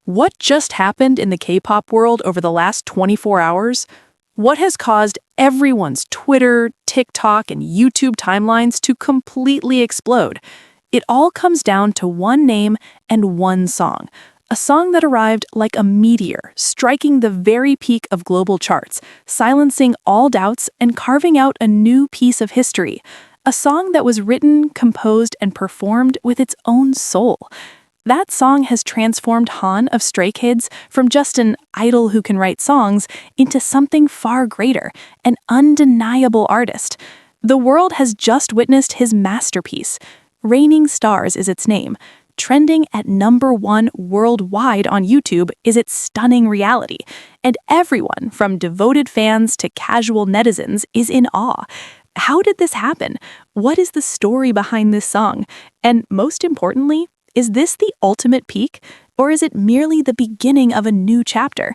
What just happened in the K-pop world over the last 24 hours? What has caused everyone's Twitter, TikTok, and YouTube timelines to completely explode? It all comes down to one name and one song. A song that arrived like a meteor, striking the very peak of global charts, silencing all doubts and carving out a new piece of history. A song that was written, composed, and performed with its own soul. That song has transformed Han of Stray Kids from just an idol who can write songs into something far greater, an undeniable artist. The world has just witnessed his masterpiece. RainingStars is its name. Trending at #1 worldwide on YouTube is its stunning reality. And everyone, from devoted fans to casual netizens, is in awe. How did this happen? What is the story behind this song? And most importantly, is this the ultimate peak, or is it merely the beginning of a new chapter?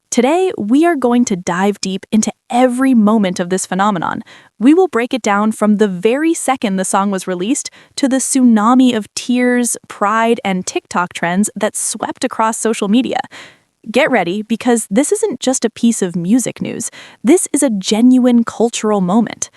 Today, we are going to dive deep into every moment of this phenomenon. We will break it down from the very second the song was released to the tsunami of tears, pride, and TikTok trends that swept across social media. Get ready, because this isn't just a piece of music news. This is a genuine cultural moment.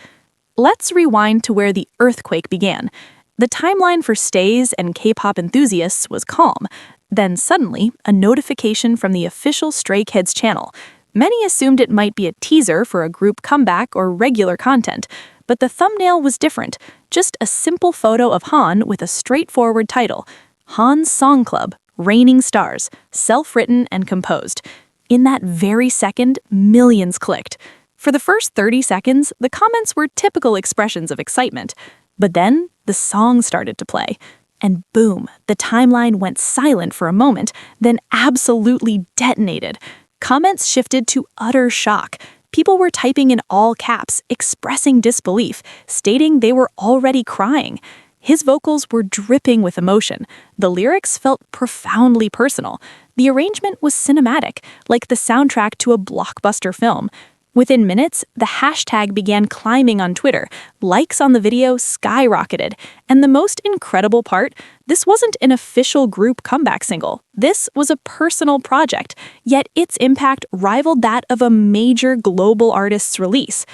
Let's rewind to where the earthquake began. The timeline for stays and K-pop enthusiasts was calm. Then suddenly, a notification from the official Stray Kids channel. Many assumed it might be a teaser for a group comeback or regular content, but the thumbnail was different. Just a simple photo of Han with a straightforward title: Han's Song Club, RainingStars, self-written and composed. In that very second, millions clicked. For the first 30 seconds, the comments were typical expressions of excitement. But then, the song started to play. And boom, the timeline went silent for a moment, then absolutely detonated. Comments shifted to utter shock. People were typing in all caps, expressing disbelief, stating they were already crying. His vocals were dripping with emotion. The lyrics felt profoundly personal. The arrangement was cinematic, like the soundtrack to a blockbuster film. Within minutes, the hashtag began climbing on Twitter. Likes on the video skyrocketed. And the most incredible part, this wasn't an official group comeback single. This was a personal project, yet its impact rivaled that of a major global artist's release.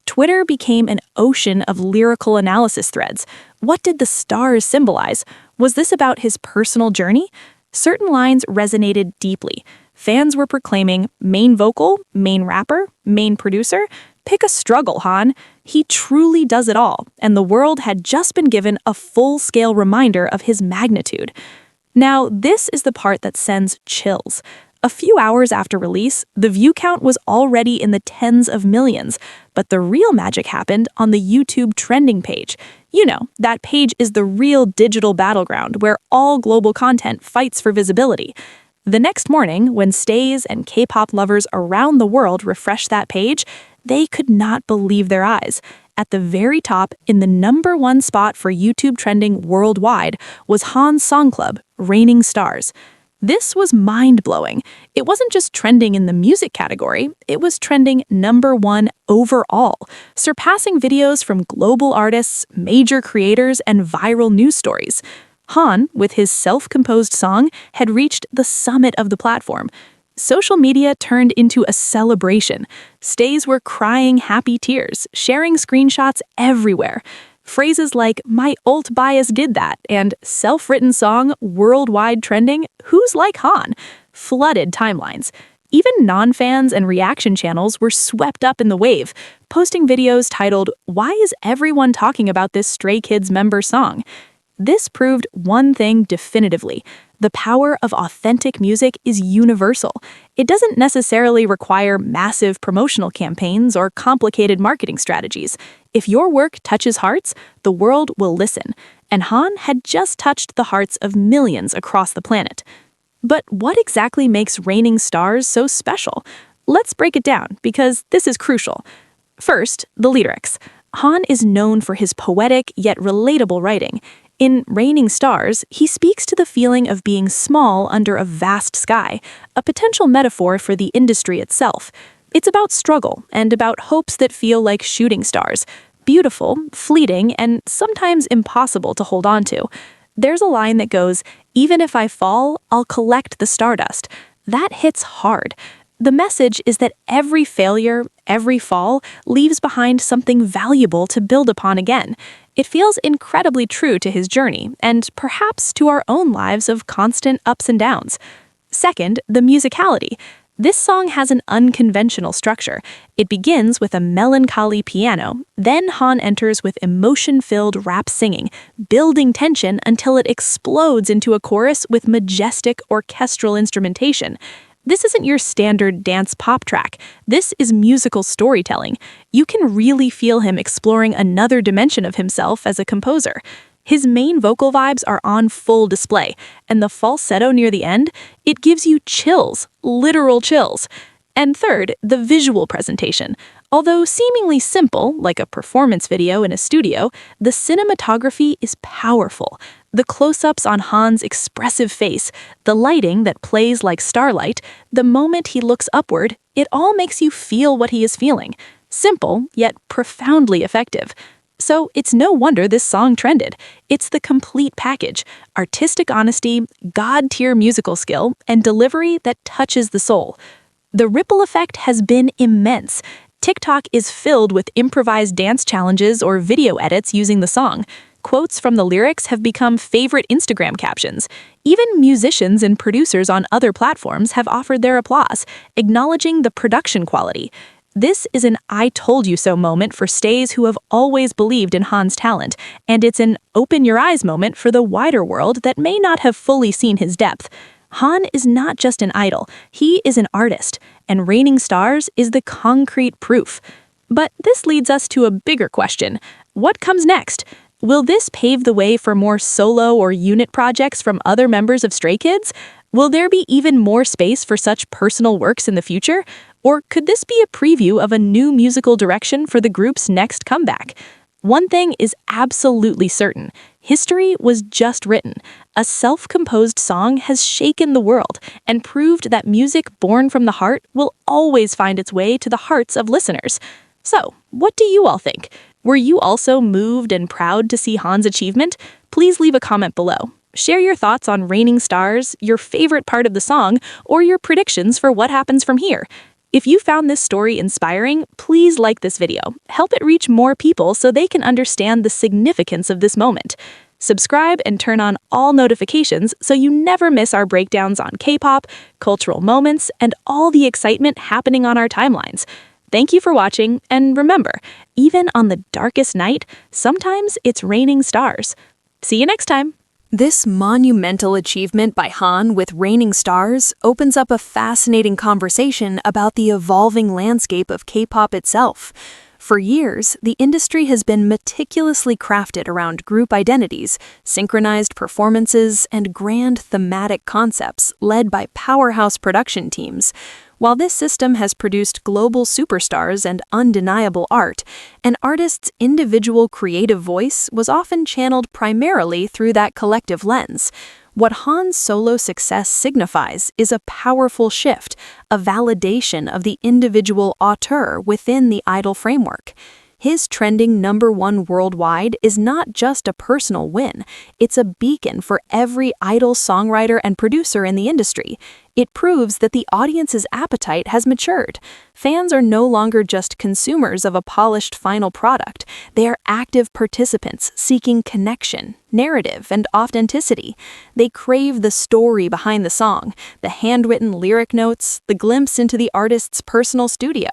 Twitter became an ocean of lyrical analysis threads. What did the stars symbolize? Was this about his personal journey? Certain lines resonated deeply. Fans were proclaiming, main vocal, main rapper, main producer, pick a struggle, Han. He truly does it all, and the world had just been given a full-scale reminder of his magnitude. Now, this is the part that sends chills. A few hours after release, the view count was already in the tens of millions, but the real magic happened on the YouTube trending page. You know, that page is the real digital battleground where all global content fights for visibility. The next morning, when stays and K-pop lovers around the world refreshed that page, they could not believe their eyes. At the very top, in the #1 spot for YouTube trending worldwide, was Han's Song Club, RainingStars. This was mind-blowing. It wasn't just trending in the music category, it was trending #1 overall, surpassing videos from global artists, major creators, and viral news stories. Han, with his self-composed song, had reached the summit of the platform. Social media turned into a celebration. Stays were crying happy tears, sharing screenshots everywhere. Phrases like, "My ult bias did that," and "self-written song, worldwide trending, who's like Han?" flooded timelines. Even non-fans and reaction channels were swept up in the wave, posting videos titled, "Why is everyone talking about this Stray Kids member song?" This proved one thing definitively: the power of authentic music is universal. It doesn't necessarily require massive promotional campaigns or complicated marketing strategies. If your work touches hearts, the world will listen. And Han had just touched the hearts of millions across the planet. But what exactly makes RainingStars so special? Let's break it down, because this is crucial. First, the lyrics. Han is known for his poetic yet relatable writing. In RainingStars, he speaks to the feeling of being small under a vast sky, a potential metaphor for the industry itself. It's about struggle and about hopes that feel like shooting stars, beautiful, fleeting, and sometimes impossible to hold on to. There's a line that goes, Even if I fall, I'll collect the stardust. That hits hard. The message is that every failure, every fall, leaves behind something valuable to build upon again. It feels incredibly true to his journey, and perhaps to our own lives of constant ups and downs. Second, the musicality. This song has an unconventional structure. It begins with a melancholy piano, then Han enters with emotion-filled rap singing, building tension until it explodes into a chorus with majestic orchestral instrumentation. This isn't your standard dance pop track. This is musical storytelling. You can really feel him exploring another dimension of himself as a composer. His main vocal vibes are on full display, and the falsetto near the end, it gives you chills, literal chills. And third, the visual presentation. Although seemingly simple, like a performance video in a studio, the cinematography is powerful. The close-ups on Han's expressive face, the lighting that plays like starlight, the moment he looks upward, it all makes you feel what he is feeling. Simple, yet profoundly effective. So it's no wonder this song trended. It's the complete package: artistic honesty, god-tier musical skill, and delivery that touches the soul. The ripple effect has been immense. TikTok is filled with improvised dance challenges or video edits using the song. Quotes from the lyrics have become favorite Instagram captions. Even musicians and producers on other platforms have offered their applause, acknowledging the production quality. This is an I told you so moment for stays who have always believed in Han's talent, and it's an open your eyes moment for the wider world that may not have fully seen his depth. Han is not just an idol, he is an artist, and RainingStars is the concrete proof. But this leads us to a bigger question. What comes next? Will this pave the way for more solo or unit projects from other members of Stray Kids? Will there be even more space for such personal works in the future? Or could this be a preview of a new musical direction for the group's next comeback? One thing is absolutely certain. History was just written. A self-composed song has shaken the world and proved that music born from the heart will always find its way to the hearts of listeners. So, what do you all think? Were you also moved and proud to see Han's achievement? Please leave a comment below. Share your thoughts on RainingStars, your favorite part of the song, or your predictions for what happens from here. If you found this story inspiring, please like this video. Help it reach more people so they can understand the significance of this moment. Subscribe and turn on all notifications so you never miss our breakdowns on K-pop, cultural moments, and all the excitement happening on our timelines. Thank you for watching, and remember, even on the darkest night, sometimes it's raining stars. See you next time! This monumental achievement by Han with RainingStars opens up a fascinating conversation about the evolving landscape of K-pop itself. For years, the industry has been meticulously crafted around group identities, synchronized performances, and grand thematic concepts led by powerhouse production teams. While this system has produced global superstars and undeniable art, an artist's individual creative voice was often channeled primarily through that collective lens. What Han's solo success signifies is a powerful shift, a validation of the individual auteur within the idol framework. His trending #1 worldwide is not just a personal win, it's a beacon for every idol songwriter and producer in the industry. It proves that the audience's appetite has matured. Fans are no longer just consumers of a polished final product. They are active participants seeking connection, narrative, and authenticity. They crave the story behind the song, the handwritten lyric notes, the glimpse into the artist's personal studio.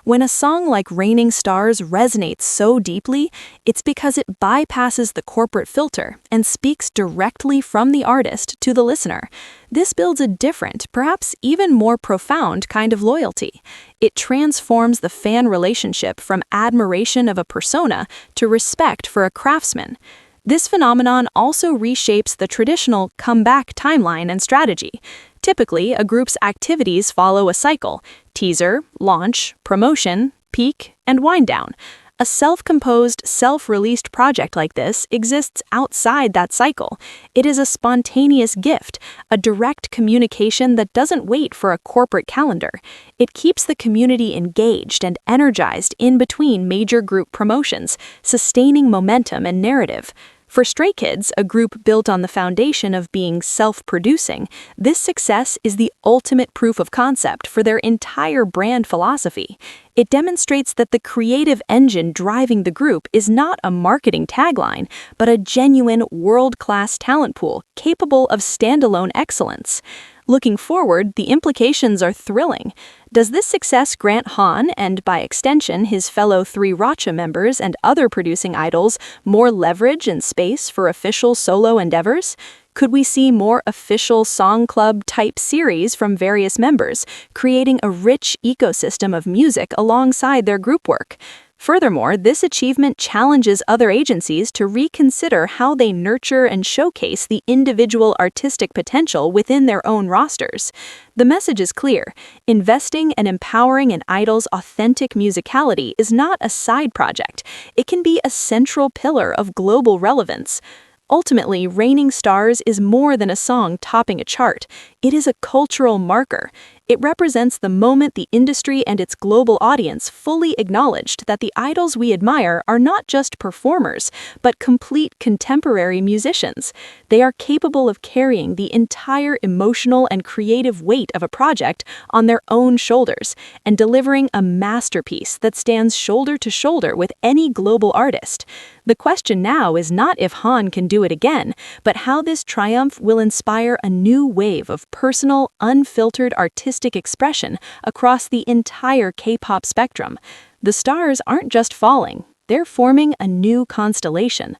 When a song like RainingStars resonates so deeply, it's because it bypasses the corporate filter and speaks directly from the artist to the listener. This builds a different, perhaps even more profound kind of loyalty. It transforms the fan relationship from admiration of a persona to respect for a craftsman. This phenomenon also reshapes the traditional comeback timeline and strategy. Typically, a group's activities follow a cycle: teaser, launch, promotion, peak, and wind down. A self-composed, self-released project like this exists outside that cycle. It is a spontaneous gift, a direct communication that doesn't wait for a corporate calendar. It keeps the community engaged and energized in between major group promotions, sustaining momentum and narrative. For Stray Kids, a group built on the foundation of being self-producing, this success is the ultimate proof of concept for their entire brand philosophy. It demonstrates that the creative engine driving the group is not a marketing tagline, but a genuine world-class talent pool capable of standalone excellence. Looking forward, the implications are thrilling. Does this success grant Han, and by extension his fellow 3RACHA members and other producing idols, more leverage and space for official solo endeavors? Could we see more official song club-type series from various members, creating a rich ecosystem of music alongside their group work? Furthermore, this achievement challenges other agencies to reconsider how they nurture and showcase the individual artistic potential within their own rosters. The message is clear: investing and empowering an idol's authentic musicality is not a side project. It can be a central pillar of global relevance. Ultimately, RainingStars is more than a song topping a chart. It is a cultural marker. It represents the moment the industry and its global audience fully acknowledged that the idols we admire are not just performers, but complete contemporary musicians. They are capable of carrying the entire emotional and creative weight of a project on their own shoulders and delivering a masterpiece that stands shoulder to shoulder with any global artist. The question now is not if Han can do it again, but how this triumph will inspire a new wave of personal, unfiltered artistic expression across the entire K-pop spectrum. The stars aren't just falling, they're forming a new constellation.